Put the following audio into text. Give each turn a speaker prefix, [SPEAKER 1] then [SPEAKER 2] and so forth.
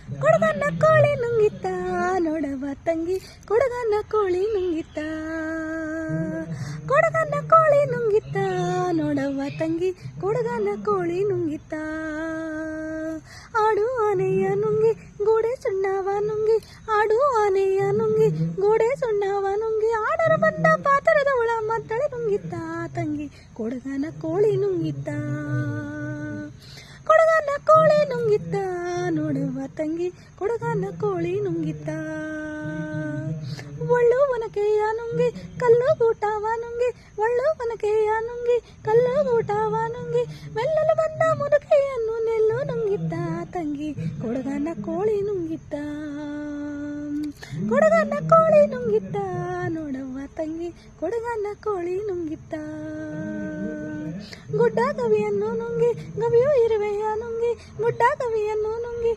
[SPEAKER 1] ಕೊಡಗನ ಕೋಳಿ ನುಂಗಿತ್ತ ನೋಡವ ತಂಗಿ ಕೊಡಗನ ಕೋಳಿ ನುಂಗಿತ್ತ ಕೊಡಗನ ಕೋಳಿ ನುಂಗಿತ್ತ ನೋಡವ ತಂಗಿ ಕೊಡಗನ ಕೋಳಿ ನುಂಗಿತ್ತ ಆಡು ಆನೆಯ ನುಂಗಿ ಗೋಡೆ ಸುಣ್ಣವ ನುಂಗಿ ಆಡು ಆನೆಯ ನುಂಗಿ ಗೋಡೆ ಸುಣ್ಣವ ನುಂಗಿ ಆಡರ ಬಂದ ಪಾತ್ರದ ಒಳ ಮದ್ದಳೆ ನುಂಗಿತ್ತ ತಂಗಿ ಕೊಡಗನ ಕೋಳಿ ನುಂಗಿತ್ತ ಕೊಡಗನ ಕೋಳಿ ನುಂಗಿತ್ತ ನೋಡುವ ತಂಗಿ ಕೊಡಗನ ಕೋಳಿ ನುಂಗಿತ್ತ ಒಳ್ಳು ಒನಕೆಯ ನುಂಗಿ ಕಲ್ಲು ಗೂಟವ ನುಂಗಿ ಒಳ್ಳು ಒನಕೆಯ ನುಂಗಿ ಕಲ್ಲು ಗೂಟವ ನುಂಗಿ ಮೆಲ್ಲಲು ಬಂದ ಮುದುಕೆಯನ್ನು ನೆಲ್ಲು ನುಂಗಿತ್ತ ತಂಗಿ ಕೊಡಗನ ಕೋಳಿ ನುಂಗಿತ್ತ ಕೊಡಗನ ಕೋಳಿ ನುಂಗಿತ್ತ ನೋಡವ್ವ ತಂಗಿ ಕೊಡಗನ ಕೋಳಿ ನುಂಗಿತ್ತ ಗುಡ್ಡ ಗವಿಯನ್ನು ನುಂಗಿ ಗವಿಯು ಇರುವೆಯ ನುಂಗಿ ಗುಡ್ಡ ಗವಿಯನ್ನು ನುಂಗಿ